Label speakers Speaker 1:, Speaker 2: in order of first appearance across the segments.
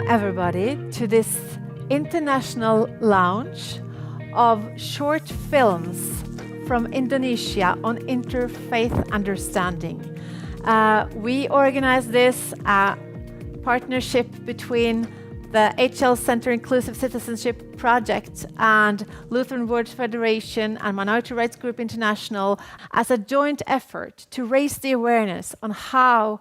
Speaker 1: everybody to this international launch of short films from Indonesia on interfaith understanding. We organize this partnership between the HL Center Inclusive Citizenship Project and Lutheran World Federation and Minority Rights Group International as a joint effort to raise the awareness on how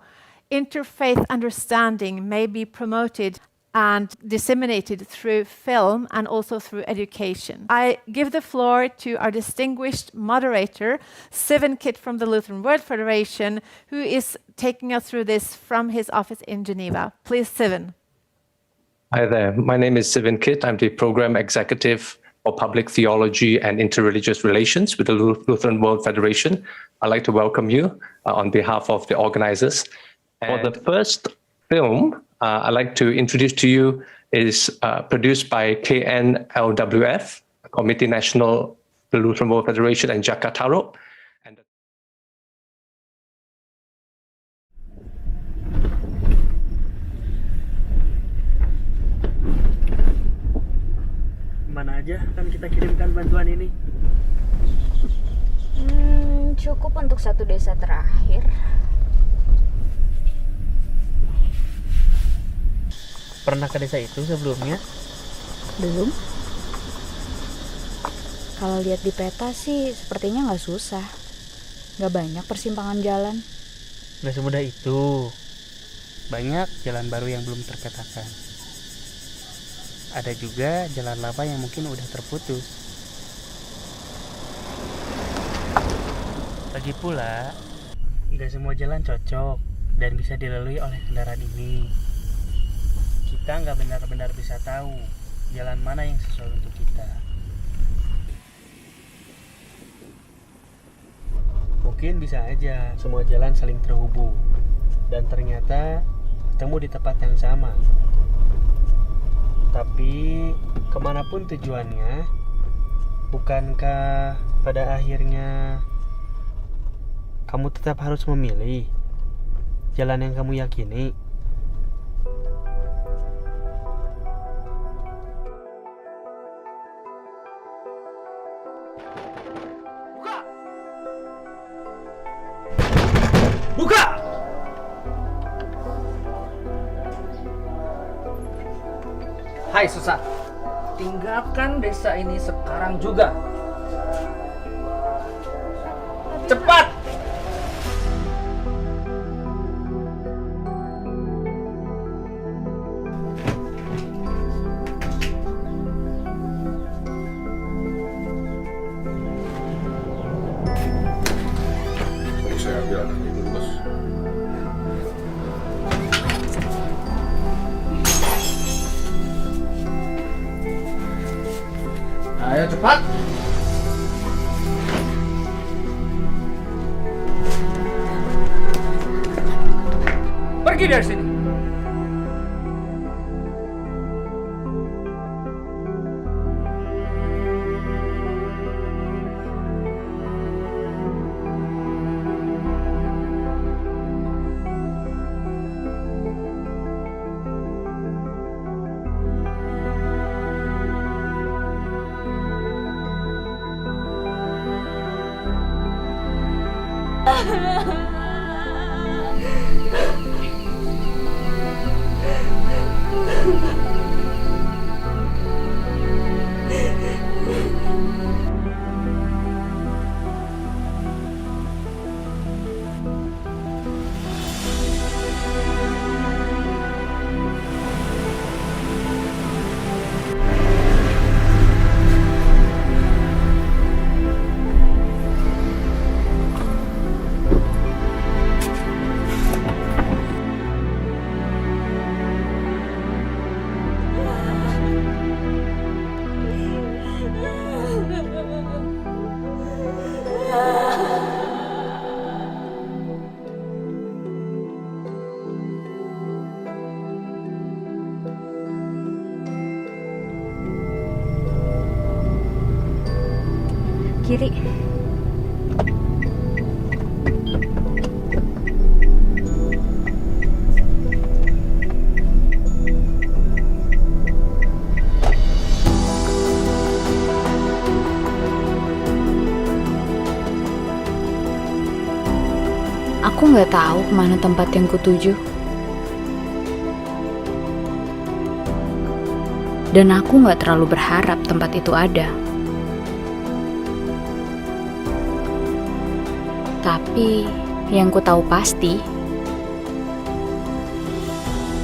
Speaker 1: interfaith understanding may be promoted and disseminated through film and also through education. I give the floor to our distinguished moderator, Sivan Kitt from the Lutheran World Federation, who is taking us through this from his office in Geneva. Please, Sivan.
Speaker 2: Hi there. My name is Sivan Kitt. I'm the Program Executive for Public Theology and Interreligious Relations with the Lutheran World Federation. I'd like to welcome you on behalf of the organizers. For the first film, I'd like to introduce to you is produced by KNLWF, Komite Nasional the Lutheran World Federation, and Jakarta. And
Speaker 3: mana aja kan kita kirimkan bantuan ini?
Speaker 4: Cukup untuk satu desa terakhir.
Speaker 3: Pernah ke desa itu sebelumnya?
Speaker 4: Belum. Kalau lihat di peta sih sepertinya nggak susah. Nggak banyak persimpangan jalan.
Speaker 3: Nggak semudah itu. Banyak jalan baru yang belum terpetakan. Ada juga jalan lama yang mungkin udah terputus. Lagi pula, nggak semua jalan cocok dan bisa dilalui oleh kendaraan ini. Kita nggak benar-benar bisa tahu jalan mana yang sesuai untuk kita. Mungkin bisa aja semua jalan saling terhubung dan ternyata ketemu di tempat yang sama. Tapi kemanapun tujuannya, bukankah pada akhirnya kamu tetap harus memilih jalan yang kamu yakini? Buka!
Speaker 5: Hai Susa, tinggalkan desa ini sekarang juga. Cepat!
Speaker 6: Perlu saya ambil anak ini dulu, Bos.
Speaker 5: Ayo cepat! Pergi dari sini!
Speaker 4: Kiri. Aku nggak tahu kemana tempat yang kutuju. Dan aku nggak terlalu berharap tempat itu ada. Tapi yang ku tahu pasti,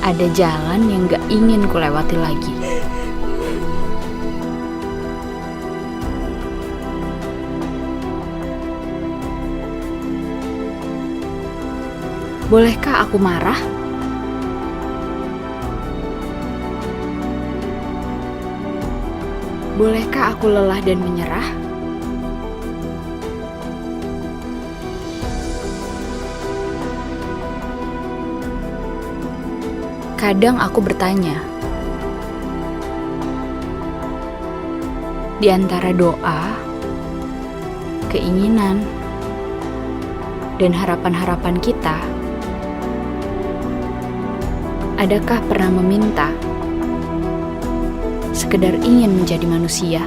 Speaker 4: ada jalan yang gak ingin ku lewati lagi. Bolehkah aku marah? Bolehkah aku lelah dan menyerah? Kadang aku bertanya, di antara doa, keinginan, dan harapan-harapan kita, adakah pernah meminta sekedar ingin menjadi manusia?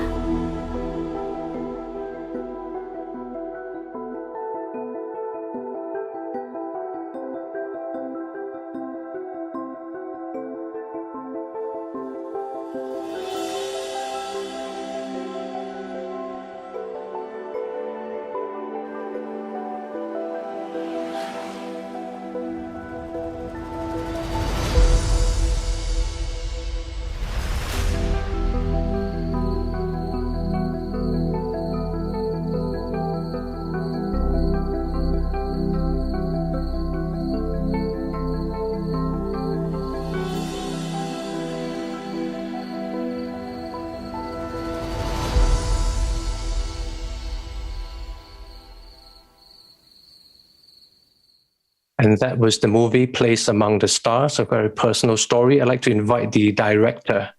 Speaker 2: And that was the movie Place Among the Stars, a very personal story. I'd like to invite the director,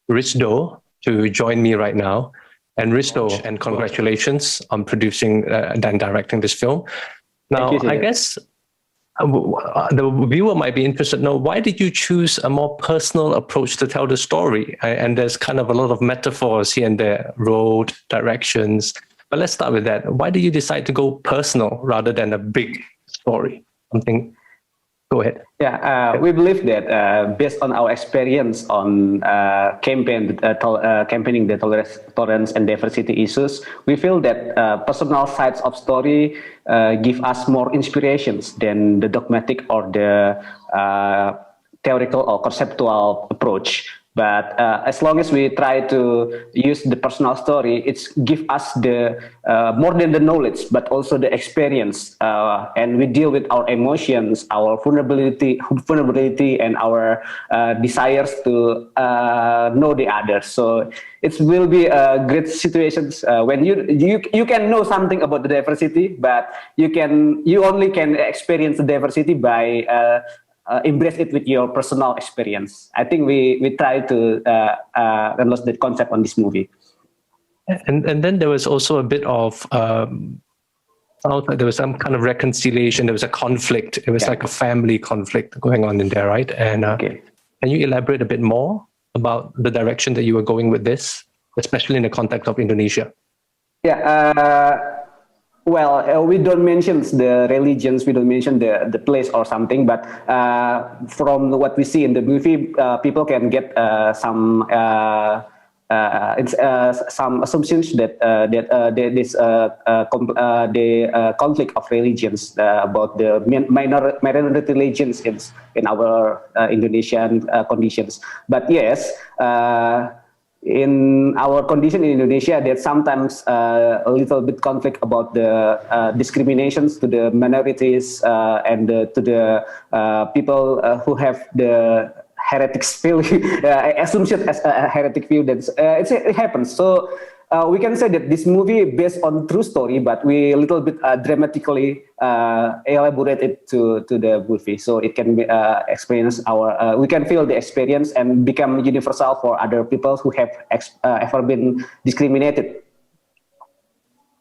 Speaker 2: Risto, to join me right now. And Risto, and congratulations on producing and directing this film. Now, I guess the viewer might be interested to know, why did you choose a more personal approach to tell the story? And there's kind of a lot of metaphors here and there, road, directions. But let's start with that. Why did you decide to go personal rather than a big story? Something. Go ahead.
Speaker 7: Yeah, we believe that based on our experience on campaigning the tolerance and diversity issues, we feel that personal sides of story give us more inspirations than the dogmatic or the theoretical or conceptual approach. But as long as we try to use the personal story, it's give us the more than the knowledge, but also the experience, and we deal with our emotions, our vulnerability, and our desires to know the others. So it will be a great situations when you can know something about the diversity, but you only can experience the diversity by embrace it with your personal experience. I think we try to enlarge that concept on this movie.
Speaker 2: And then there was also a bit of, there was some kind of reconciliation. There was a conflict. It was like a family conflict going on in there, right? And can you elaborate a bit more about the direction that you were going with this, especially in the context of Indonesia?
Speaker 7: Yeah. Well, we don't mention the religions, we don't mention the place or something, but from what we see in the movie, people can get some assumptions that the conflict of religions about the minority religions in our Indonesian conditions. But yes. In our condition in Indonesia, there's sometimes a little bit conflict about the discriminations to the minorities and to the people who have the heretics view, assumption as a heretic view. That it happens. So we can say that this movie based on true story, but we a little bit dramatically elaborate it to the movie, so it can be experience our. We can feel the experience and become universal for other people who have ever been discriminated.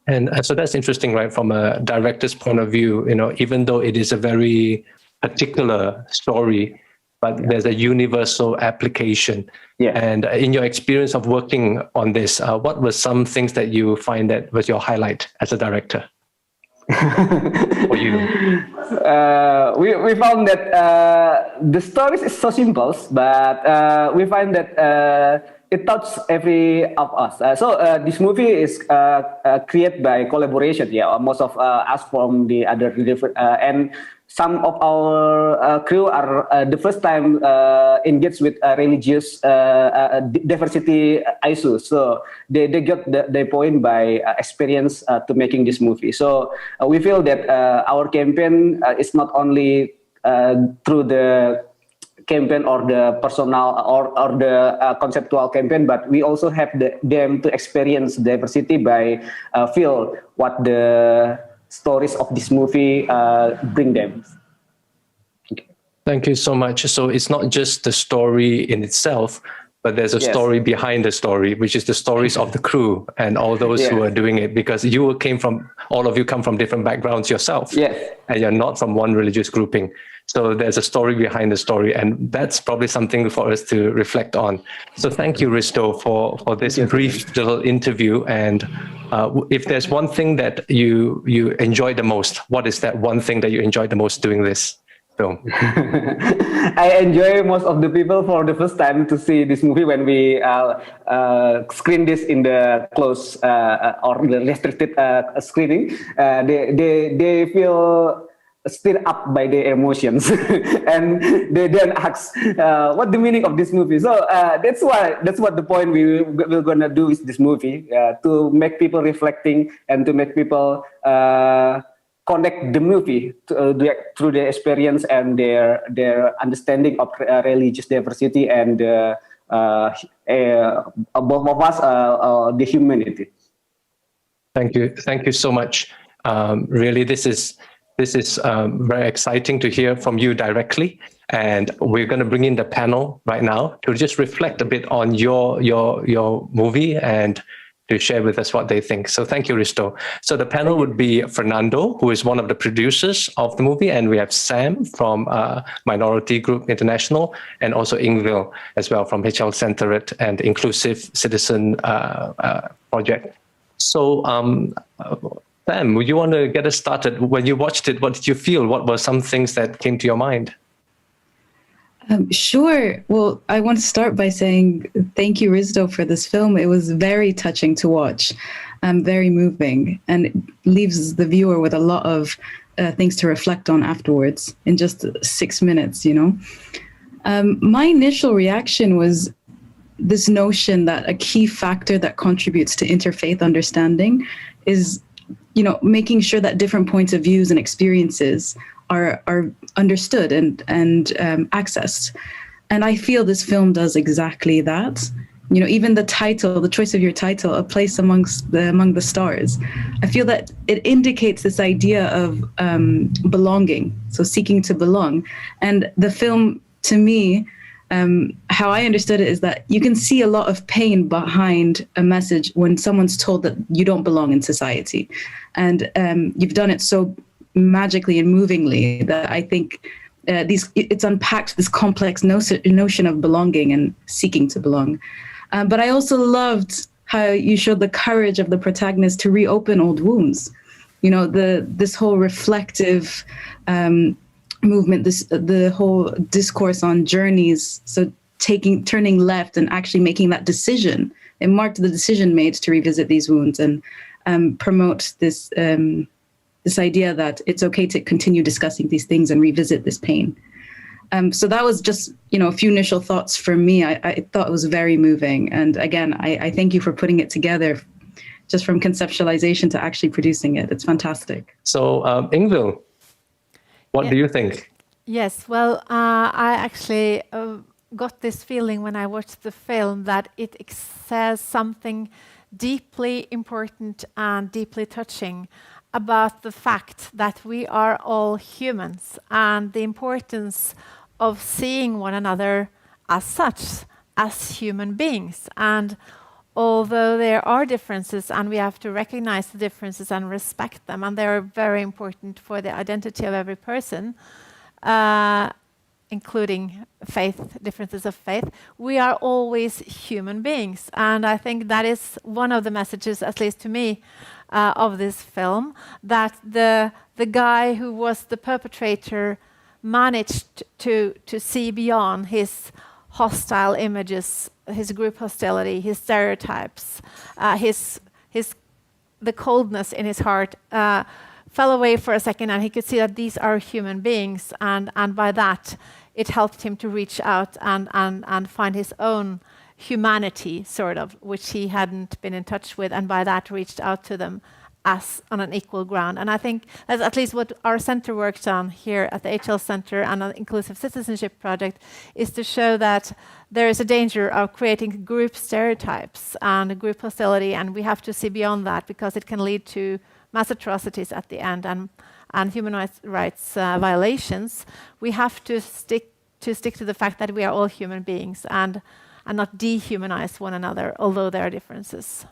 Speaker 2: And so that's interesting, right? From a director's point of view, even though it is a very particular story, but there's a universal application. Yeah. And in your experience of working on this, what were some things that you find that was your highlight as a director? for you?
Speaker 7: We found that the stories is so simple, but we find that it touches every of us. This movie is created by collaboration. Yeah, most of us from the other different and some of our crew are the first time engaged with religious diversity issues. So they got the point by experience to making this movie. So we feel that our campaign is not only through the campaign or the personal or the conceptual campaign, but we also have them to experience diversity by feel what the stories of this movie bring them.
Speaker 2: Thank you so much. So it's not just the story in itself, but there's a story behind the story, which is the stories of the crew and all those who are doing it, because all of you come from different backgrounds yourself, and you're not from one religious grouping. So there's a story behind the story, and that's probably something for us to reflect on. So thank you, Risto, for this brief little interview. And if there's one thing that you enjoyed the most, what is that one thing that you enjoyed the most doing this film?
Speaker 7: I enjoy most of the people for the first time to see this movie when we screen this in the closed or the restricted screening. They feel stirred up by their emotions, and they then ask, "What the meaning of this movie?" So that's what the point we're gonna do with this movie, to make people reflecting and to make people connect the movie through their experience and their understanding of religious diversity and above of us the humanity.
Speaker 2: Thank you so much. Really, this is very exciting to hear from you directly, and we're going to bring in the panel right now to just reflect a bit on your movie and to share with us what they think. So thank you, Risto. So the panel would be Fernando, who is one of the producers of the movie, and we have Sam from Minority Group International, and also Ingvil as well from HL Centered and Inclusive Citizen Project. So Sam, would you want to get us started? When you watched it, what did you feel? What were some things that came to your mind?
Speaker 8: Sure. Well, I want to start by saying thank you, Risto, for this film. It was very touching to watch, very moving, and it leaves the viewer with a lot of things to reflect on afterwards in just 6 minutes, My initial reaction was this notion that a key factor that contributes to interfaith understanding is, making sure that different points of views and experiences are understood and accessed. And I feel this film does exactly that. Even the title, the choice of your title, A Place Among the Stars, I feel that it indicates this idea of belonging, so seeking to belong. And the film, to me, how I understood it is that you can see a lot of pain behind a message when someone's told that you don't belong in society. And you've done it so magically and movingly that I think it's unpacked this complex notion of belonging and seeking to belong. But I also loved how you showed the courage of the protagonist to reopen old wounds. This whole reflective movement, the whole discourse on journeys. So turning left and actually making that decision. It marked the decision made to revisit these wounds and promote this idea that it's okay to continue discussing these things and revisit this pain. So that was just, a few initial thoughts for me. I thought it was very moving. And again, I thank you for putting it together, just from conceptualization to actually producing it. It's fantastic.
Speaker 2: So Ingvil, what do you think?
Speaker 1: Yes, well, I actually got this feeling when I watched the film that it says something deeply important and deeply touching about the fact that we are all humans and the importance of seeing one another as such, as human beings. And although there are differences and we have to recognize the differences and respect them, and they are very important for the identity of every person, including faith, differences of faith, we are always human beings. And I think that is one of the messages, at least to me, of this film, that the guy who was the perpetrator managed to see beyond his hostile images, his group hostility, his stereotypes, the coldness in his heart, fell away for a second, and he could see that these are human beings, and by that it helped him to reach out and find his own humanity, sort of, which he hadn't been in touch with, and by that reached out to them as on an equal ground. And I think that's at least what our center works on here at the HL Center and on the Inclusive Citizenship Project, is to show that there is a danger of creating group stereotypes and group hostility, and we have to see beyond that, because it can lead to mass atrocities at the end and human rights violations. We have to stick to the fact that we are all human beings and not dehumanize one another, although there are differences.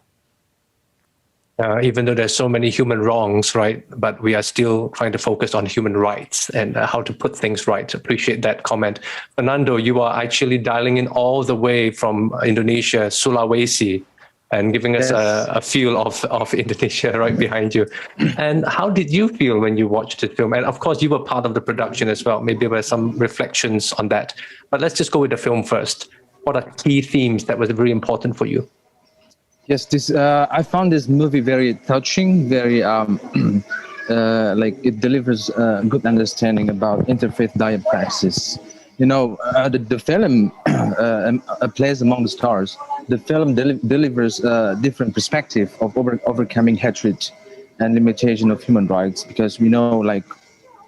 Speaker 2: Even though there's so many human wrongs, right? But we are still trying to focus on human rights and how to put things right. Appreciate that comment. Fernando, you are actually dialing in all the way from Indonesia, Sulawesi, and giving us a feel of Indonesia right behind you. And how did you feel when you watched the film? And of course, you were part of the production as well. Maybe there were some reflections on that. But let's just go with the film first. What are key themes that was very important for you?
Speaker 9: Yes, I found this movie very touching, very like it delivers good understanding about interfaith diet praxis. You know, the film plays among the stars. The film delivers a different perspective of overcoming hatred and limitation of human rights, because we know, like,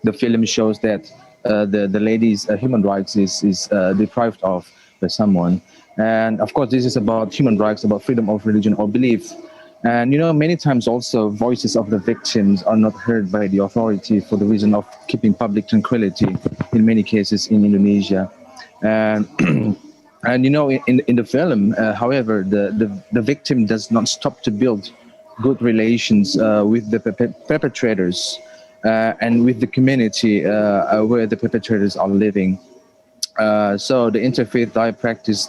Speaker 9: the film shows that the lady's human rights is deprived of by someone. And of course, this is about human rights, about freedom of religion or belief. And, you know, many times also voices of the victims are not heard by the authority for the reason of keeping public tranquility in many cases in Indonesia. And, and you know, in the film, however, the victim does not stop to build good relations with the perpetrators and with the community where the perpetrators are living. So the interfaith diet practice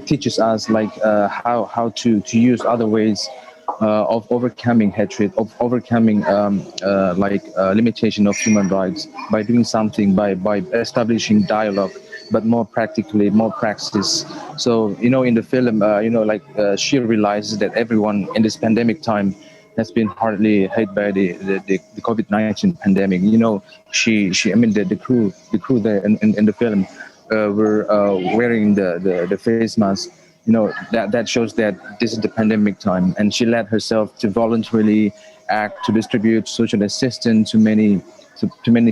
Speaker 9: teaches us like how to use other ways of overcoming hatred, of overcoming limitation of human rights by doing something, by establishing dialogue, but more practically, more praxis. So, you know, in the film, she realizes that everyone in this pandemic time has been hardly hit by the COVID-19 pandemic. You know, the crew there in the film were wearing the face mask. You know, that shows that this is the pandemic time, and she led herself to voluntarily act to distribute social assistance to many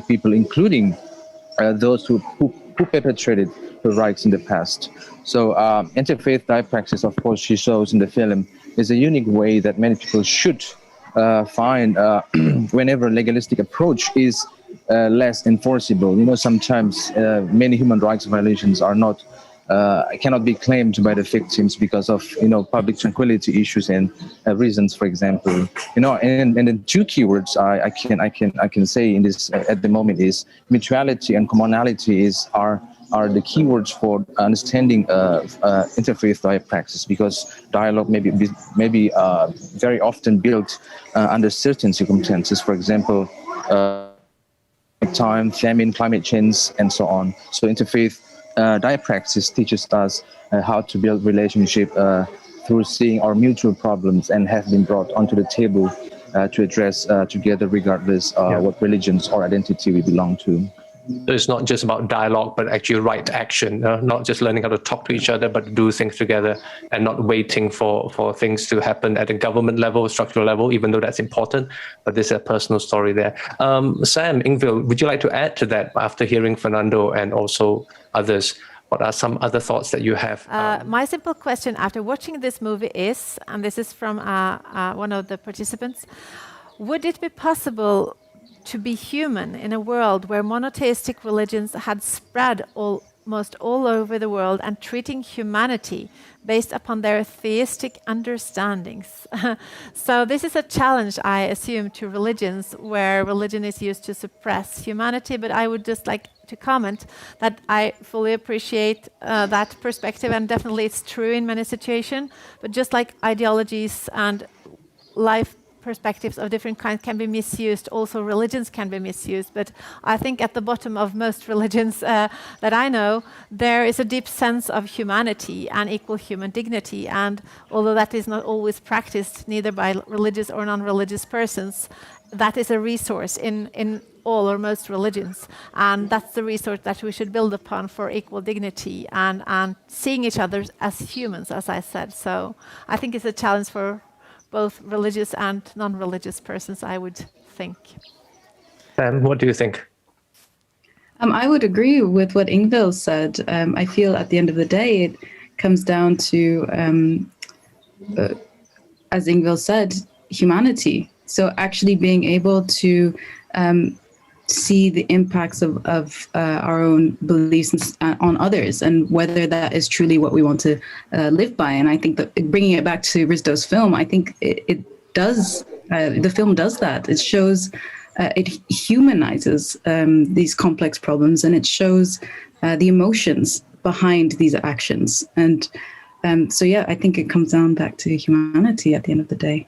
Speaker 9: people, including those who perpetrated her rights in the past. So interfaith diet praxis, of course, she shows in the film, is a unique way that many people should find whenever legalistic approach is less enforceable. You know, sometimes many human rights violations are not cannot be claimed by the victims because of, you know, public tranquility issues and reasons, for example. You know, and the two keywords I can say in this at the moment is mutuality and commonality are the keywords for understanding interfaith diet praxis, because dialogue may be very often built under certain circumstances, for example, time, famine, climate change, and so on. So interfaith diet praxis teaches us how to build relationship through seeing our mutual problems and have been brought onto the table to address together, regardless what religions or identity we belong to.
Speaker 2: So it's not just about dialogue, but actually right action, not just learning how to talk to each other, but do things together and not waiting for things to happen at a government level, structural level, even though that's important. But there's a personal story there. Sam, Ingvild, would you like to add to that after hearing Fernando and also others? What are some other thoughts that you have?
Speaker 1: My simple question after watching this movie is, and this is from one of the participants, would it be possible to be human in a world where monotheistic religions had spread all almost all over the world and treating humanity based upon their theistic understandings. So this is a challenge, I assume, to religions, where religion is used to suppress humanity. But I would just like to comment that I fully appreciate that perspective, and definitely it's true in many situations. But just like ideologies and life perspectives of different kinds can be misused, also religions can be misused. But I think at the bottom of most religions that I know, there is a deep sense of humanity and equal human dignity. And although that is not always practiced, neither by religious or non-religious persons, that is a resource in all or most religions. And that's the resource that we should build upon for equal dignity and seeing each other as humans, as I said. So I think it's a challenge for both religious and non-religious persons, I would think.
Speaker 2: What do you think?
Speaker 8: I would agree with what Ingvild said. I feel at the end of the day, it comes down to, as Ingvild said, humanity. So actually being able to see the impacts of our own beliefs on others, and whether that is truly what we want to live by. And I think that bringing it back to Rizdov's film, I think it does, the film does that. It shows, it humanizes these complex problems, and it shows the emotions behind these actions. And so, yeah, I think it comes down back to humanity at the end of the day.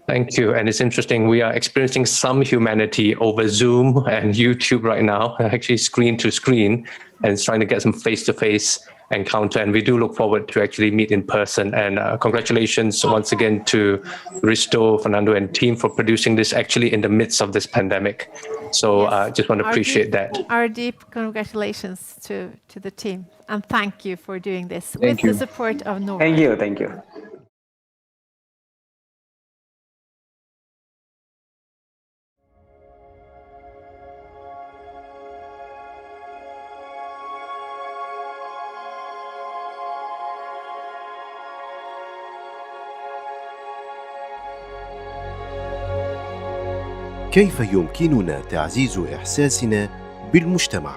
Speaker 2: Thank you. And it's interesting, we are experiencing some humanity over Zoom and YouTube right now, actually screen to screen, and it's trying to get some face-to-face encounter. And we do look forward to actually meet in person. And congratulations once again to Risto, Fernando, and team for producing this actually in the midst of this pandemic. So I just want to appreciate that.
Speaker 1: Our deep congratulations to the team. And thank you for doing this with the support of Norway.
Speaker 7: Thank you. Thank you.
Speaker 10: كيف يمكننا تعزيز إحساسنا بالمجتمع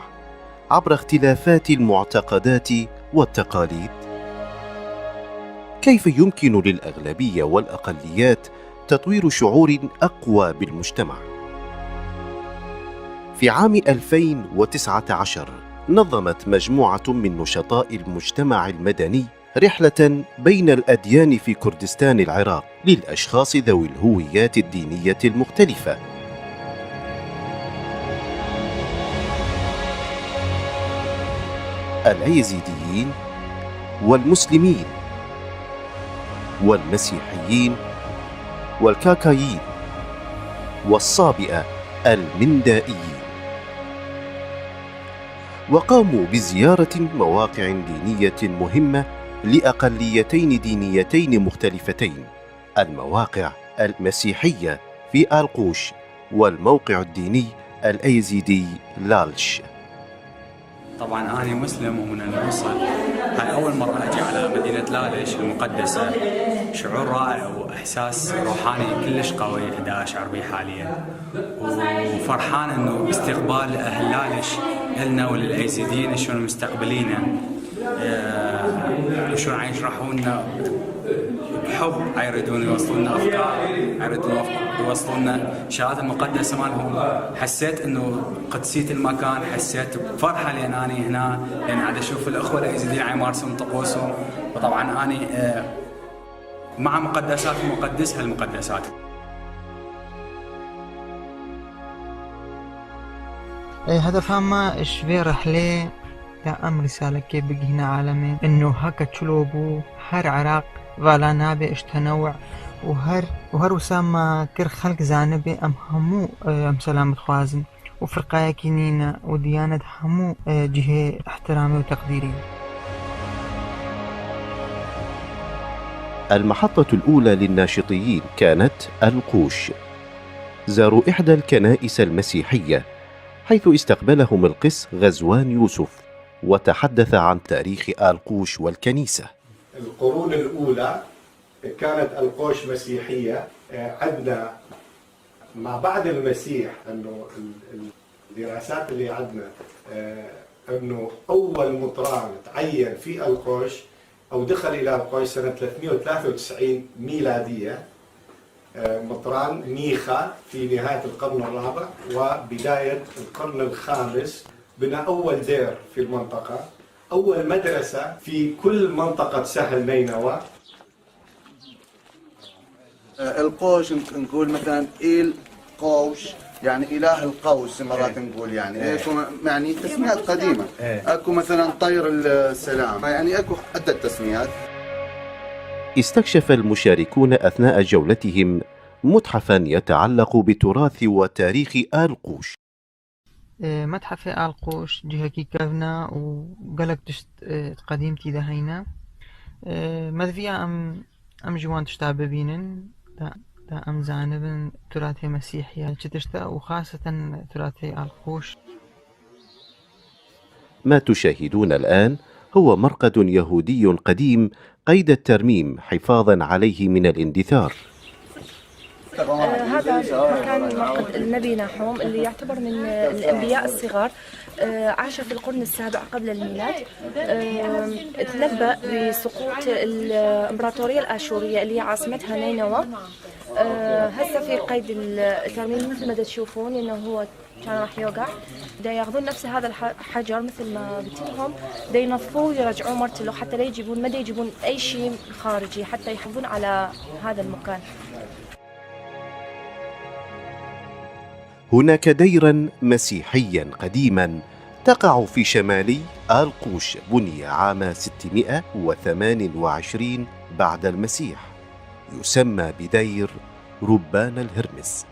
Speaker 10: عبر اختلافات المعتقدات والتقاليد؟ كيف يمكن للأغلبية والأقليات تطوير شعور أقوى بالمجتمع؟ في عام 2019 نظمت مجموعة من نشطاء المجتمع المدني رحلة بين الأديان في كردستان العراق للأشخاص ذوي الهويات الدينية المختلفة. الأيزيديين والمسلمين والمسيحيين والكاكايين والصابئة المندائيين، وقاموا بزيارة مواقع دينية مهمة لأقليتين دينيتين مختلفتين، المواقع المسيحية في القوش والموقع الديني الأيزيدي لالش.
Speaker 11: طبعا أنا مسلم، ومن الموصل هاي أول مرة أجي على مدينة لالش المقدسة. شعور رائع وإحساس روحاني كلش قوي دا أشعر به حاليا، وفرحان إنه استقبال أهل لالش إلنا وللأيزيديين شلون مستقبلينا، وشلون يشرحوا لنا بحب، يريدون يوصلون لنا أفكار، يريدون يوصلون لنا الشغلات المقدسة مالهم. حسيت إنه قدسية المكان، حسيت بفرحة لأن أنا هنا، لأن عاد أشوف الأخوة الأيزيديين يمارسون طقوسهم، وطبعا أنا مع مقدسات ومقدس هالمقدسات.
Speaker 12: هدف ما إشفي رحلة يا أم رسالة كي بقي هنا عالمي إنه هكا تشلوبو هر عراق فالا نابي اشتنوع وهر وسام كر خلق زانبي أم همو أم سلامة خوازن وفرقايا كينينا وديانة همو جهة احترامي وتقديري.
Speaker 10: المحطة الأولى للناشطيين كانت القوش. زاروا إحدى الكنائس المسيحية حيث استقبلهم القس غزوان يوسف وتحدث عن تاريخ القوش والكنيسة.
Speaker 13: القرون الأولى كانت القوش مسيحية. عندنا ما بعد المسيح أنه الدراسات اللي عندنا أنه أول مطران تعين في القوش أو دخل إلى القوش سنة 393 ميلادية، مطران ميخا في نهاية القرن الرابع وبداية القرن الخامس. بنى أول دير في المنطقة، أول مدرسة في كل منطقة سهل نينوى.
Speaker 14: القوش نقول مثلا إيل قوش، يعني إله القوس مرات نقول، يعني اكو يعني تسميات قديمة. اكو مثلا طير السلام، يعني اكو عدة تسميات.
Speaker 10: استكشف المشاركون أثناء جولتهم متحفا يتعلق بتراث وتاريخ آل قوش.
Speaker 12: متحف آل قوش جهكي كفنا وقلق تشت قديمتي دهينا ماذا فيها أم جوان تشتع ببينن دا أم زانبن تراثي مسيحية تشتا وخاصة تراثي آل قوش.
Speaker 10: ما تشاهدون الآن هو مرقد يهودي قديم قيد الترميم حفاظا عليه من الاندثار.
Speaker 15: هذا مكان مرقد النبي ناحوم اللي يعتبر من الأنبياء الصغار، عاش في القرن السابع قبل الميلاد. تنبأ بسقوط الإمبراطورية الآشورية اللي هي عاصمتها نينوى. هسه في قيد الترميم مثل ما تشوفون انه هو كان راح يوقع، دا ياخذون نفس هذا الحجر مثل ما قلت لهم، دا ينظفوه ويرجعوه مرتله حتى لا يجيبون، ما دا يجيبون اي شيء خارجي حتى يحافظون على هذا المكان.
Speaker 10: هناك ديرا مسيحيا قديما تقع في شمالي آل قوش، بني عام 628 بعد المسيح، يسمى بدير ربان الهرمس.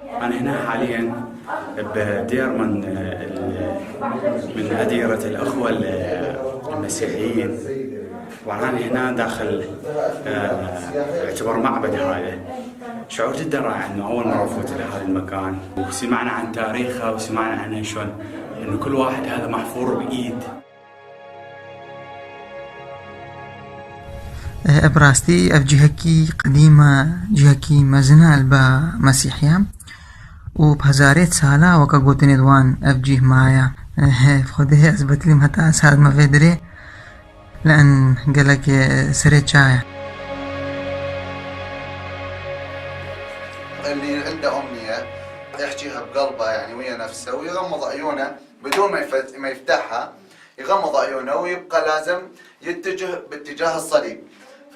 Speaker 11: أنا هنا حاليا بدير من أديرة الأخوة المسيحيين، وأنا هنا داخل يعتبر معبد. هذا شعور جدا رائع إنه أول مرة أفوت إلى هذا المكان، وسمعنا عن تاريخه وسمعنا عنه شلون إنه كل واحد هذا محفور بإيد.
Speaker 12: براستي جهكي قديمة جهكي مزنا البا مسيحية وبهزاريت سالة وكا قوتني دوان أفجيه معايا خده أثبت لي متى أسهل ما فيدري لأن قالك سريت شاية.
Speaker 14: اللي عنده أمنية يحكيها بقلبه يعني ويا نفسه، ويغمض عيونه بدون ما يفتحها، يغمض عيونه ويبقى لازم يتجه باتجاه الصليب.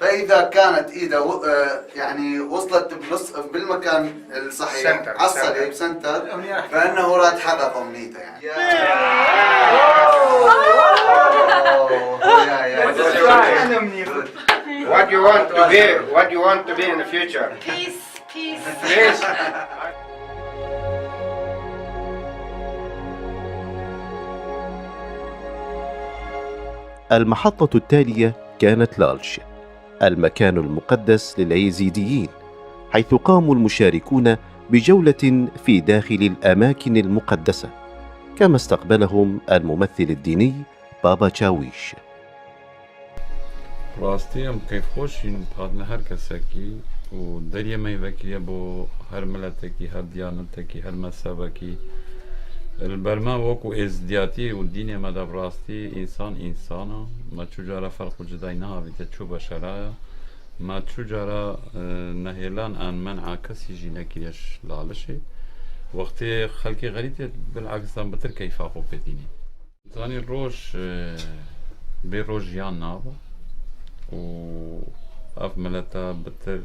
Speaker 14: فإذا كانت إيده يعني وصلت بالمكان الصحيح على الصليب سنتر، فإنه راح تحقق أمنيته يعني.
Speaker 5: What do you want to be? What do you want to be in the future?
Speaker 1: Peace, peace.
Speaker 5: Peace.
Speaker 10: المحطة التالية كانت لالش، المكان المقدس لليزيديين، حيث قام المشاركون بجولة في داخل الأماكن المقدسة، كما استقبلهم الممثل الديني بابا تشاويش.
Speaker 16: راستی ام کیف خوشین پادن هر کسکی و دریه میوکی بو هر ملتکی، هر دیانتکی، هر مذهبکی. البرما وكو ازدياتي والدنيا مدى براستي إنسان إنسانا، ما تشجرا فرق جدينا بتشوف بشرايا، ما تشجرا نهيلان أن منع كسي جينا كيش لالشي وقت خلقي غريب بالعكس دام بتر كيف أخو بديني. ثاني الروش بروج يان نابا و أف ملتا بتر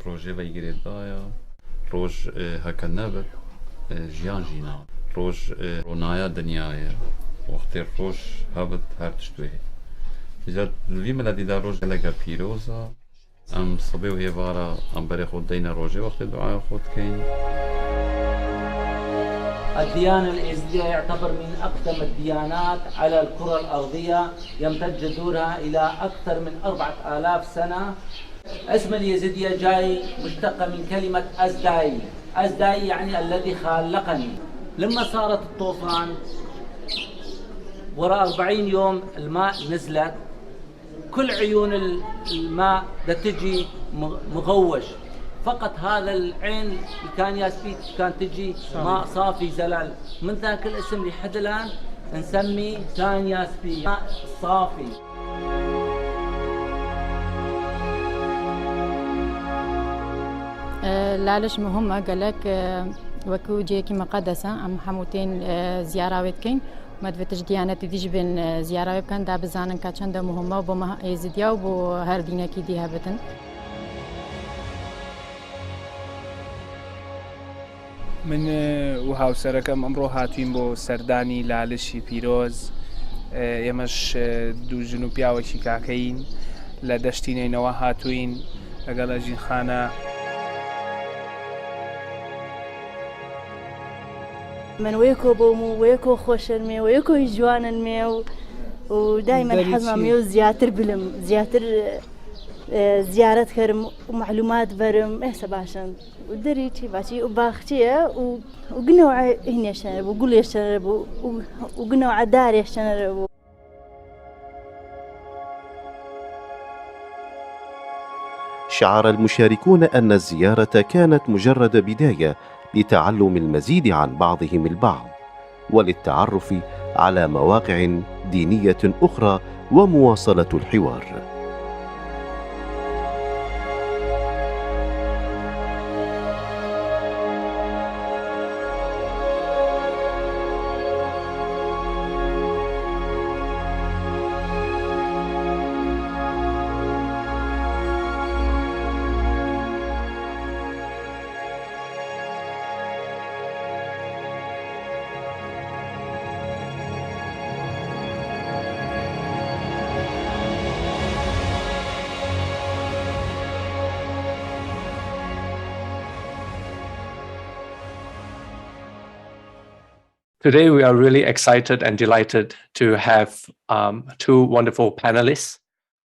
Speaker 16: بروجي بيجري دايا روج هكا نبت جيان جينا. روش رونايا دنيايا وقت روش هابت هر تشتوه إذا الوي ملدي دا روش لقا بيروزا أم صبي وهي بارا أم بري خود دينا روجي وقت دعاء خود كين.
Speaker 17: الديانة الإيزيدية يعتبر من أقدم الديانات على الكرة الأرضية، يمتد دورها إلى أكثر من 4000 سنة. اسم اليزيدية جاي مشتق من كلمة أزداي، أزداي يعني الذي خلقني. لما صارت الطوفان وراء 40 يوم الماء نزلت، كل عيون الماء دا تجي مغوش، فقط هذا العين اللي كان ياسبيت كان تجي ماء صافي زلال. من ذاك الاسم لحد الآن نسمي كان ياسبي صافي.
Speaker 18: لالش مهمة قالك وكو جيكي مقدسة أم حموتين زيارة ويتكين ما دفتش ديانتي ديج بين زيارة ويبكن دا بزانن كاتشان دا مهمة وبما يزيديا وبو هر دينا كي ديها بتن
Speaker 19: من وهاو سركم أمرو هاتين بو سرداني لالشي بيروز يمش دو جنوبيا وشي كاكين لدشتيني نوا هاتوين لقال جين خانة
Speaker 20: من ويكو بومو ويكو خوشن مي ويكو جوانن مي ودائما حزمة ميو زياتر بلم زياتر زيارة كرم ومعلومات برم إيه سباشن ودريتي باشي وباختيه وقنوع هنا يشنرب وقول يشنرب وقنوع دار يشنرب.
Speaker 10: شعر المشاركون أن الزيارة كانت مجرد بداية لتعلم المزيد عن بعضهم البعض وللتعرف على مواقع دينية أخرى ومواصلة الحوار.
Speaker 2: Today, we are really excited and delighted to have two wonderful panelists.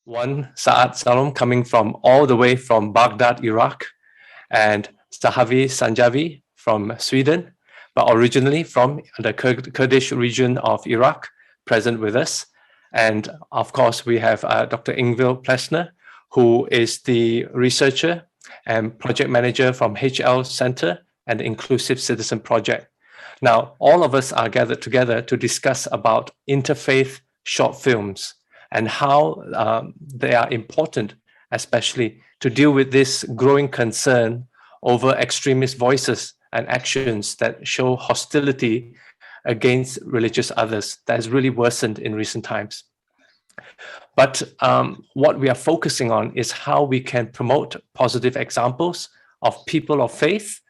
Speaker 2: One, Saad Salom, coming from all the way from Baghdad, Iraq, and Sahavi Sanjavi from Sweden, but originally from the Kurdish region of Iraq, present with us. And of course, we have Dr. Ingvild Plesner, who is the researcher and project manager from HL Center and the Inclusive Citizen Project. Now, all of us are gathered together to discuss about interfaith short films and how they are important, especially to deal with this growing concern over extremist voices and actions that show hostility against religious others that has really worsened in recent times. But what we are focusing on is how we can promote positive examples of people of faith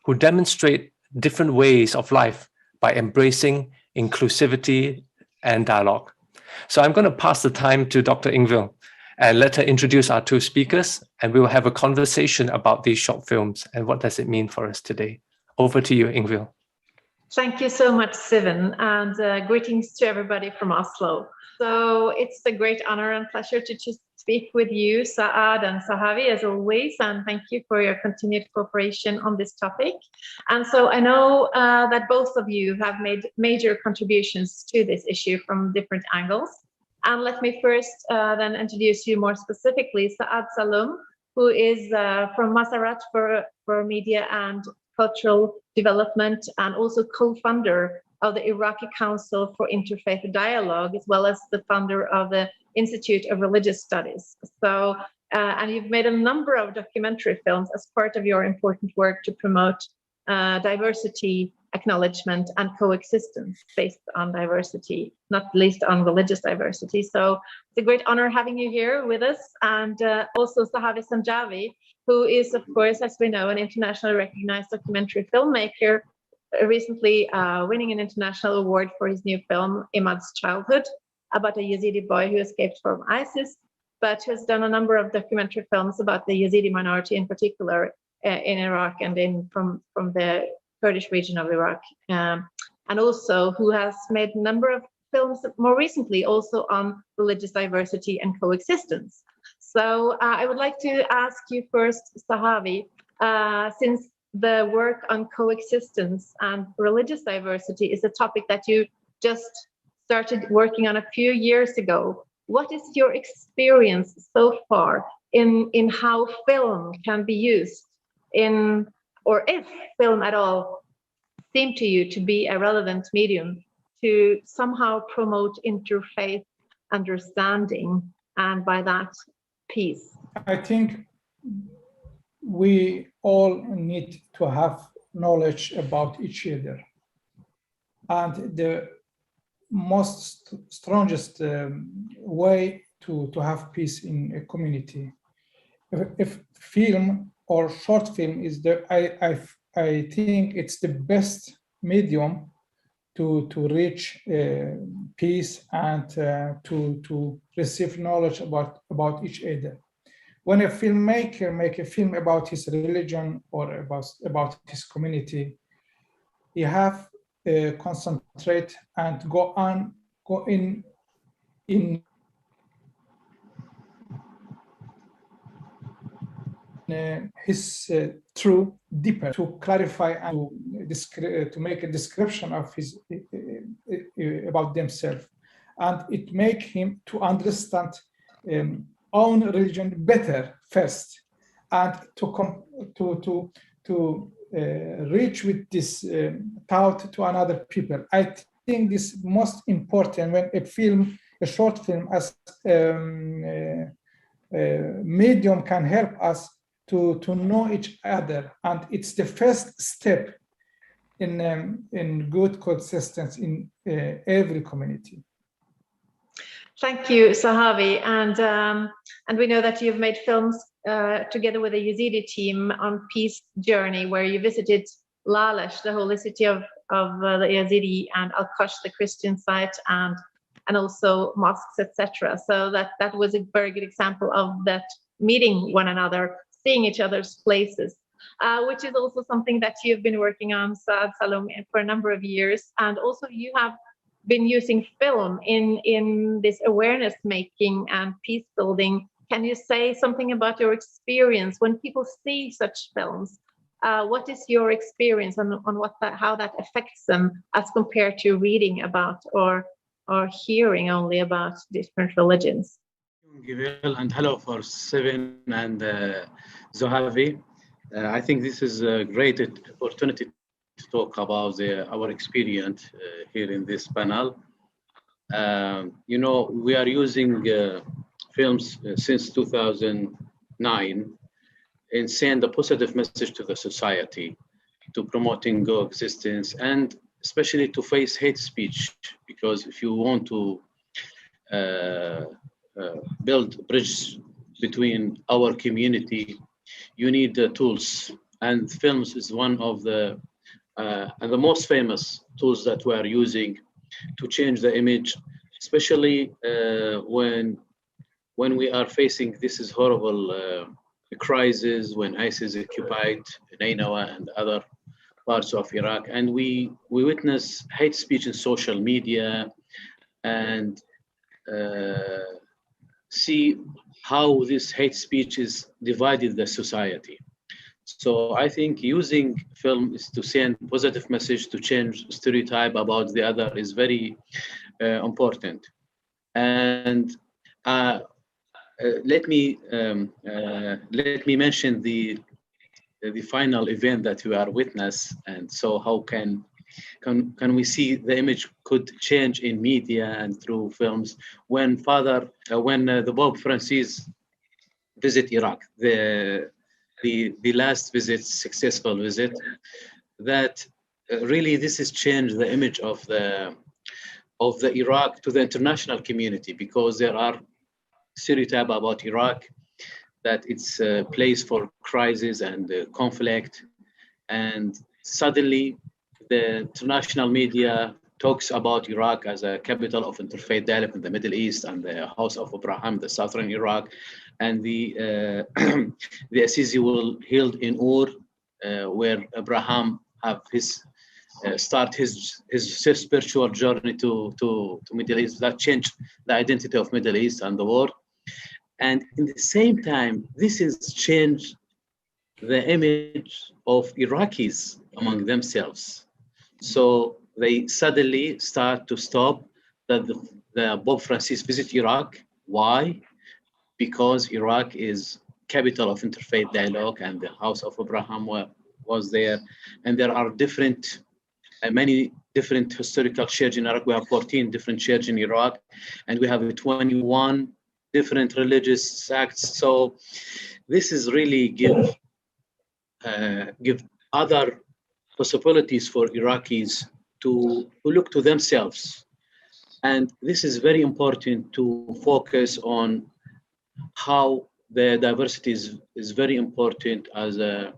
Speaker 2: who demonstrate different ways of life by embracing inclusivity and dialogue. So I'm going to pass the time to Dr. Ingvild and let her introduce our two speakers, and we will have a conversation about these short films and what does it mean for us today. Over to you, Ingvild.
Speaker 21: Thank you so much, Sivan, and greetings to everybody from Oslo. So it's a great honor and pleasure to speak with you, Saad and Sahavi, as always, and thank you for your continued cooperation on this topic. And so I know that both of you have made major contributions to this issue from different angles. And let me first then introduce you more specifically, Saad Salom, who is from Masarat for Media and Cultural Development and also co-founder of the Iraqi Council for Interfaith Dialogue, as well as the founder of the Institute of Religious Studies. So, and you've made a number of documentary films as part of your important work to promote diversity, acknowledgement, and coexistence based on diversity, not least on religious diversity. So it's a great honor having you here with us. And also Sahavi Sanjavi, who is, of course, as we know, an internationally recognized documentary filmmaker, recently winning an international award for his new film, Imad's Childhood, about a Yazidi boy who escaped from ISIS, but has done a number of documentary films about the Yazidi minority in particular in Iraq and from the Kurdish region of Iraq, and also who has made a number of films more recently also on religious diversity and coexistence. So I would like to ask you first, Sahavi, since the work on coexistence and religious diversity is a topic that you just started working on a few years ago, what is your experience so far in how film can be used in, or if film at all seem to you to be a relevant medium to somehow promote interfaith understanding and by that peace?
Speaker 3: I think we all need to have knowledge about each other. And the most strongest way to have peace in a community, if film or short film is I think it's the best medium to reach peace and to receive knowledge about each other. When a filmmaker make a film about his religion or about his community, he have concentrate and go in his truth deeper, to clarify and to make a description of his about themselves, and it make him to understand own religion better first, and to reach with this thought to another people. I think this most important when a short film as medium can help us to know each other, and it's the first step in good coexistence in every community.
Speaker 21: Thank you, Sahavi, and we know that you've made films together with the Yazidi team on Peace Journey, where you visited Lalesh, the holy city of the Yazidi, and Al-Qash, the Christian site, and also mosques, etc. So that was a very good example of that meeting one another, seeing each other's places, which is also something that you've been working on, Saad Salom, for a number of years. And also you have been using film in this awareness making and peace building. Can you say something about your experience when people see such films? What is your experience on how that affects them as compared to reading about or hearing only about different religions?
Speaker 22: And hello for Seven and Zohavi. I think this is a great opportunity to talk about our experience here in this panel. We are using films since 2009 and send a positive message to the society, to promoting coexistence, and especially to face hate speech, because if you want to build bridges between our community, you need the tools, and films is one of the most famous tools that we are using to change the image, especially when we are facing this horrible crisis, when ISIS occupied Nainawa and other parts of Iraq, and we witness hate speech in social media and see how this hate speech is divided the society. So I think using film is to send positive message, to change stereotype about the other is very important. And let me mention the final event that we are witness, and so how can we see the image could change in media and through films when the Pope Francis visit Iraq, the last visit, successful visit, that really this has changed the image of the Iraq to the international community, because there are stereotypes about Iraq that it's a place for crisis and conflict, and suddenly the international media talks about Iraq as a capital of interfaith dialogue in the Middle East, and the House of Abraham, the southern Iraq, and the Assisi will held in Ur, where Abraham have start his spiritual journey to Middle East. That changed the identity of Middle East and the world. And in the same time, this has changed the image of Iraqis among themselves. So they suddenly start to stop that the Pope Francis visit Iraq. Why? Because Iraq is capital of interfaith dialogue, and the House of Abraham was there, and there are many different historical churches in Iraq. We have 14 different churches in Iraq, and we have 21 different religious sects. So this is really give other possibilities for Iraqis to look to themselves. And this is very important to focus on how the diversity is very important as a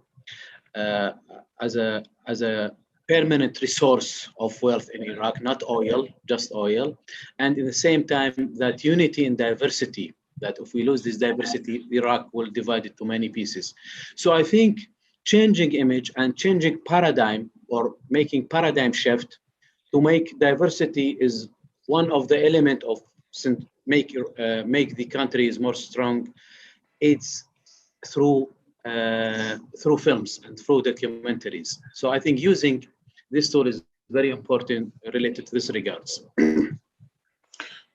Speaker 22: permanent resource of wealth in Iraq, not oil, just oil. And at the same time, that unity in diversity, that if we lose this diversity, Iraq will divide it to many pieces. So I think changing image and changing paradigm, or making paradigm shift to make diversity is one of the elements of make the countries more strong. It's through films and through documentaries. So I think using this tool is very important related to this regards.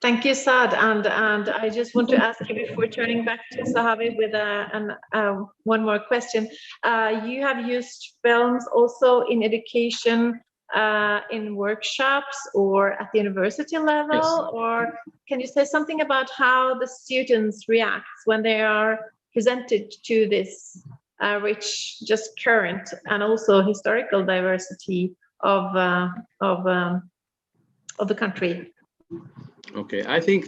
Speaker 21: Thank you, Saad. And I just want to ask you before turning back to Sahavi with one more question. You have used films also in education, in workshops or at the university level? Yes. Or can you say something about how the students react when they are presented to this rich, just current and also historical diversity of the country?
Speaker 22: Okay, I think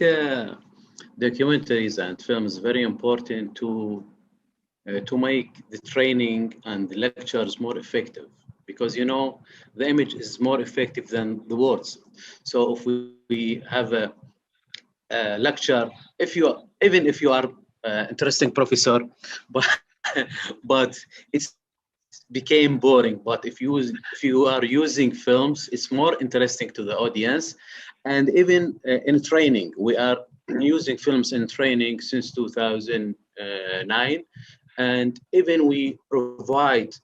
Speaker 22: documentaries and films very important to make the training and the lectures more effective, because you know the image is more effective than the words. So if we have a lecture, even if you are interesting professor, but it's became boring. But if you are using films, it's more interesting to the audience. And even in training, we are using films in training since 2009, and even we provide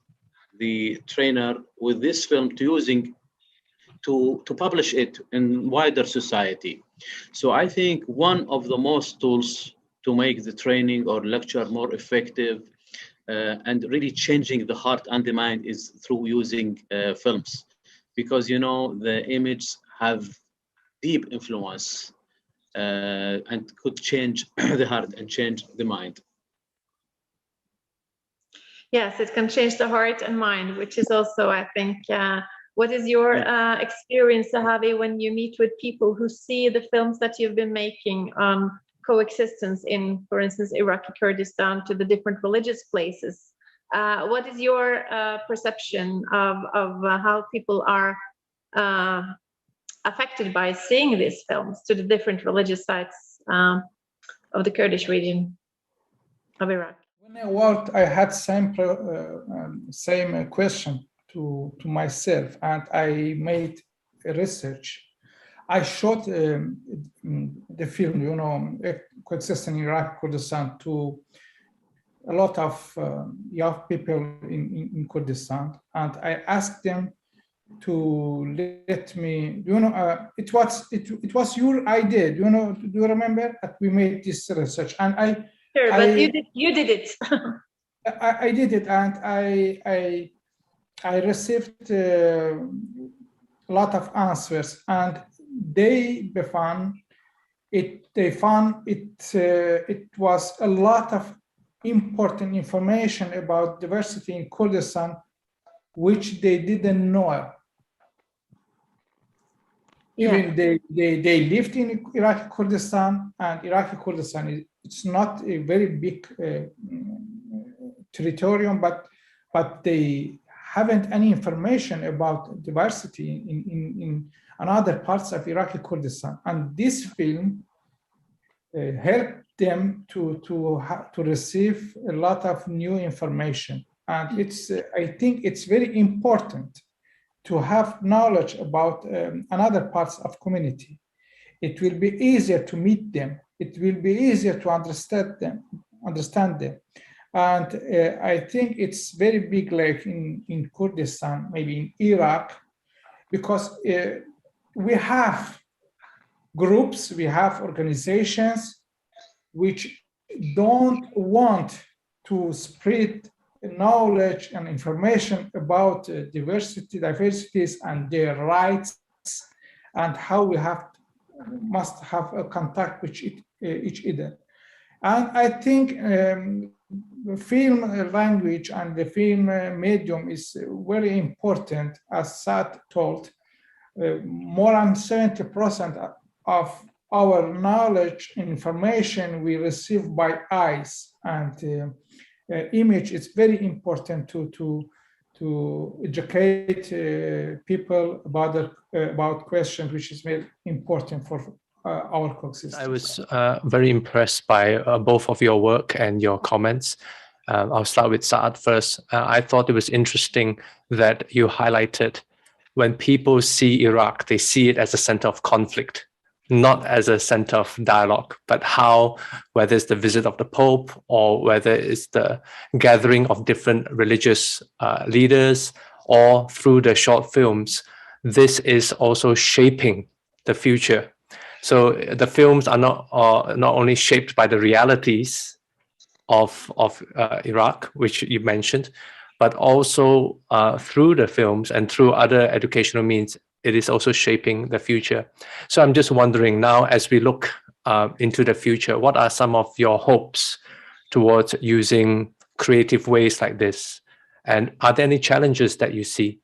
Speaker 22: the trainer with this film to publish it in wider society. So I think one of the most tools to make the training or lecture more effective and really changing the heart and the mind is through using films, because you know the images have deep influence and could change the heart and change the mind.
Speaker 21: Yes, it can change the heart and mind, which is also, I think, what is your experience, Sahavi, when you meet with people who see the films that you've been making on coexistence in, for instance, Iraqi Kurdistan to the different religious places? What is your perception of how people are affected by seeing these films to the different religious sites of the Kurdish region of Iraq?
Speaker 3: When I worked, I had same question to myself, and I made a research. I shot the film, you know, coexisting in Iraq Kurdistan, to a lot of young people in Kurdistan, and I asked them to let me, you know, it was your idea, you know, do you remember that we made this research? And
Speaker 21: sure, but you did it.
Speaker 3: I did it, and I received a lot of answers, and they found it was a lot of important information about diversity in Kurdistan, which they didn't know. Even they lived in Iraqi Kurdistan, and Iraqi Kurdistan it's not a very big territorium, but they haven't any information about diversity in other parts of Iraqi Kurdistan. And this film helped them to receive a lot of new information. And it's I think it's very important to have knowledge about another parts of community. It will be easier to meet them. It will be easier to understand them. And I think it's very big, like in Kurdistan, maybe in Iraq, because we have groups, we have organizations which don't want to spread knowledge and information about diversities and their rights, and how we must have a contact with each other. And I think the film language and the film medium is very important, as Saad told. More than 70% of our knowledge and information we receive by eyes, and image is very important to educate people about questions which is very important for our coexistence.
Speaker 2: I was very impressed by both of your work and your comments. I'll start with Saad first. I thought it was interesting that you highlighted when people see Iraq, they see it as a center of conflict, not as a center of dialogue, but how, whether it's the visit of the Pope or whether it's the gathering of different religious leaders or through the short films, this is also shaping the future. So the films are not only shaped by the realities of Iraq, which you mentioned, but also through the films and through other educational means, it is also shaping the future. So I'm just wondering now, as we look into the future, what are some of your hopes towards using creative ways like this? And are there any challenges that you see?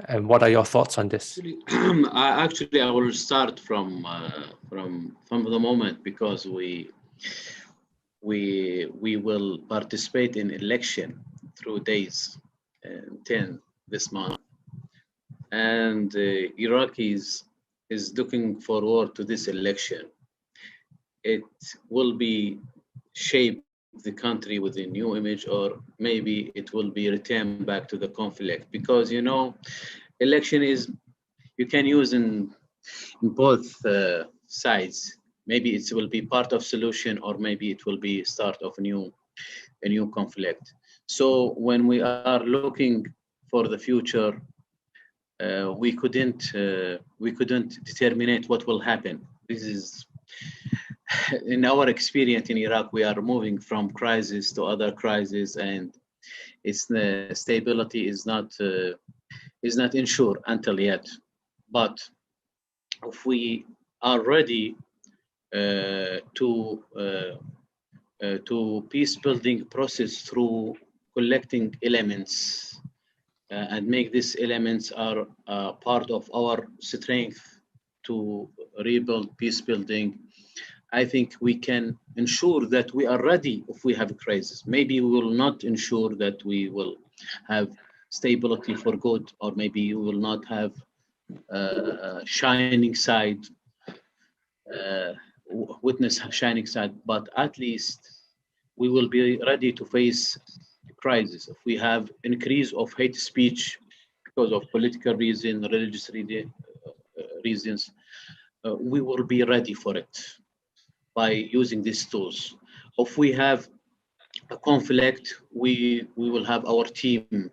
Speaker 2: And what are your thoughts on this?
Speaker 22: Actually, I will start from the moment, because we will participate in election through days 10 this month, and Iraqis is looking forward to this election. It will be shape the country with a new image, or maybe it will be returned back to the conflict, because election is, you can use in both sides. Maybe it will be part of solution, or maybe it will be start of a new conflict. So when we are looking for the future, we couldn't determine what will happen. This is, in our experience in Iraq, we are moving from crisis to other crisis, and its stability is not ensured until yet. But if we are ready to peace building process through collecting elements and make these elements are part of our strength to rebuild peace building, I think we can ensure that we are ready if we have a crisis. Maybe we will not ensure that we will have stability for good, or maybe we will not have shining side, witness shining side, but at least we will be ready to face the crisis. If we have increase of hate speech because of political reason, religious reasons, we will be ready for it by using these tools. If we have a conflict, we will have our team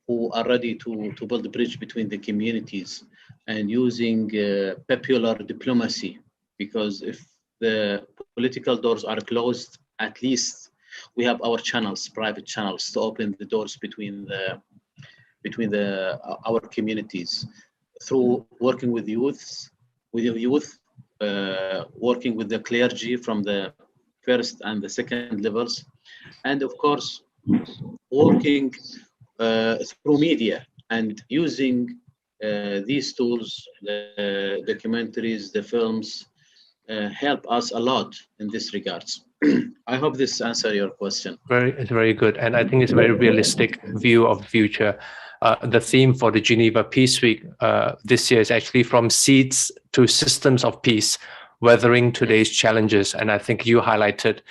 Speaker 22: who are ready to build a bridge between the communities and using popular diplomacy, because if the political doors are closed, at least we have our channels, private channels, to open the doors between our communities through working with youth, working with the clergy from the first and the second levels, and of course working through media and using these tools, the documentaries, the films, help us a lot in this regards. I hope this answers your question.
Speaker 2: It's very good. And I think it's a very realistic view of the future. The theme for the Geneva Peace Week this year is actually from seeds to systems of peace, weathering today's challenges. And I think you highlighted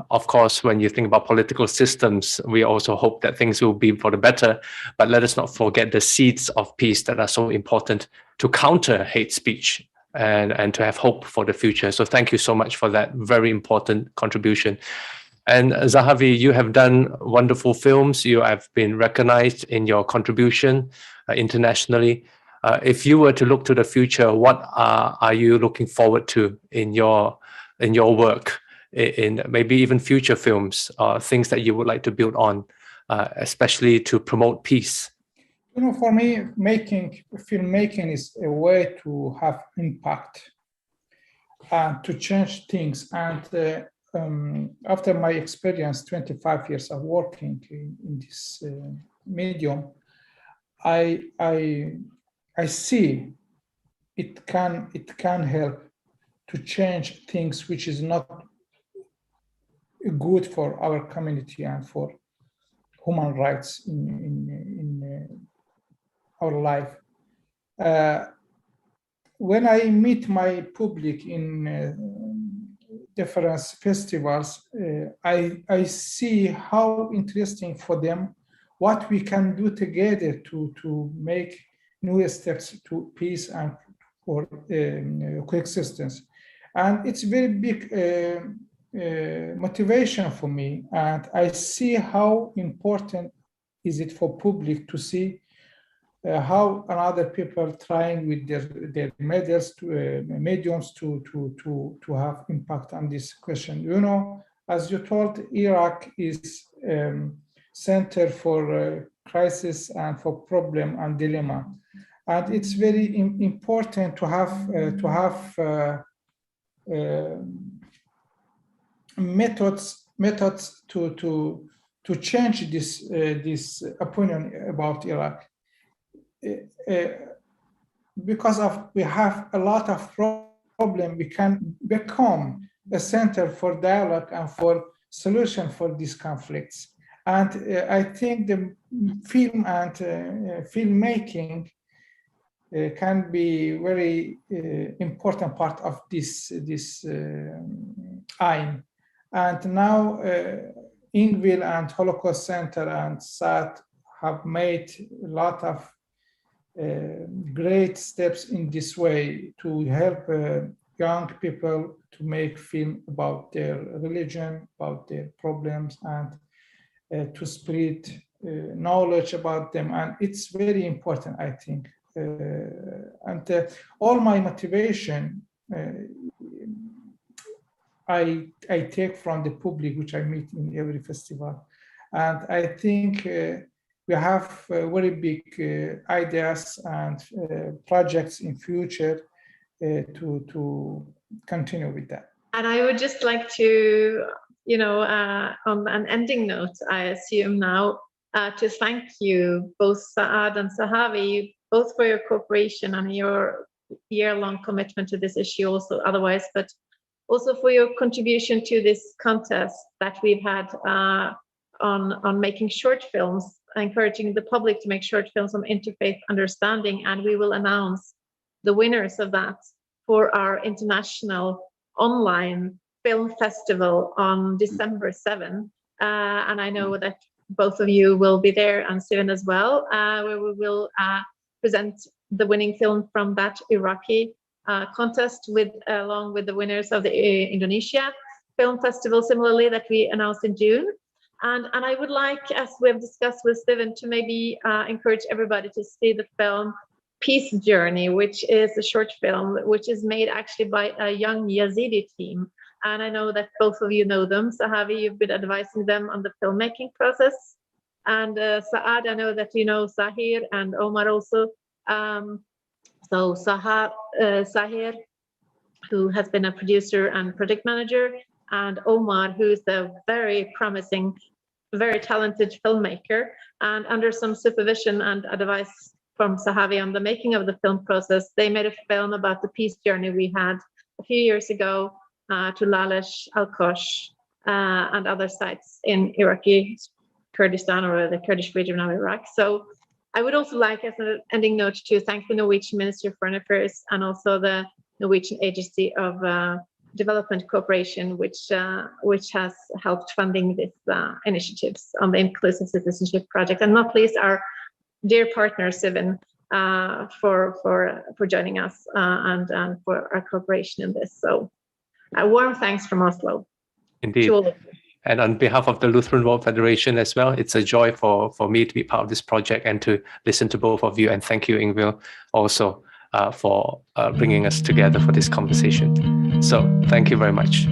Speaker 2: of course, when you think about political systems, we also hope that things will be for the better. But let us not forget the seeds of peace that are so important to counter hate speech and to have hope for the future. So thank you so much for that very important contribution. And Zahavi, you have done wonderful films. You have been recognized in your contribution internationally. If you were to look to the future, what are you looking forward to in your work? in maybe even future films, things that you would like to build on, especially to promote peace?
Speaker 3: For me, filmmaking is a way to have impact and to change things. And after my experience, 25 years of working in this medium, I see it can help to change things which is not good for our community and for human rights in our life. When I meet my public in different festivals, I see how interesting for them what we can do together to make new steps to peace and for coexistence. And it's very big motivation for me. And I see how important is it for public to see how another people trying with their mediums to have impact on this question. As you told, Iraq is center for crisis and for problem and dilemma, and it's very important to have methods to change this opinion about Iraq. Because we have a lot of problem, we can become a center for dialogue and for solution for these conflicts. And I think the film and filmmaking can be very important part of this aim. And now Ingvil and Holocaust Center and SAT have made a lot of great steps in this way to help young people to make film about their religion, about their problems, and to spread knowledge about them. And it's very important, I think. And all my motivation I take from the public, which I meet in every festival. And I think we have very big ideas and projects in future to continue with that.
Speaker 21: And I would just like to, on an ending note, I assume now, to thank you, both Saad and Sahavi, both for your cooperation and your year-long commitment to this issue also otherwise, but also for your contribution to this contest that we've had on making short films, encouraging the public to make short films on interfaith understanding. And we will announce the winners of that for our international online film festival on December 7. And I know that both of you will be there, and Sivan as well, where we will present the winning film from that Iraqi contest along with the winners of the Indonesia Film Festival, similarly, that we announced in June. And I would like, as we have discussed with Steven, to maybe encourage everybody to see the film Peace Journey, which is a short film, which is made actually by a young Yazidi team. And I know that both of you know them. Sahavi, you've been advising them on the filmmaking process. And Saad, I know that you know Sahir and Omar also. So Sahir, who has been a producer and project manager, and Omar, who's a very promising, very talented filmmaker, and under some supervision and advice from Sahavi on the making of the film process, they made a film about the peace journey we had a few years ago to Lalesh, Al-Kosh, and other sites in Iraqi Kurdistan, or the Kurdish region of Iraq. So I would also like, as an ending note, to thank the Norwegian Ministry of Foreign Affairs and also the Norwegian Agency of Development Cooperation, which has helped funding these initiatives on the Inclusive Citizenship Project, and not least our dear partner Sivan for joining us and for our cooperation in this. So, a warm thanks from Oslo.
Speaker 2: Indeed.
Speaker 21: To all of you.
Speaker 2: And on behalf of the Lutheran World Federation as well, it's a joy for me to be part of this project and to listen to both of you. And thank you, Ingvil, also for bringing us together for this conversation. So thank you very much.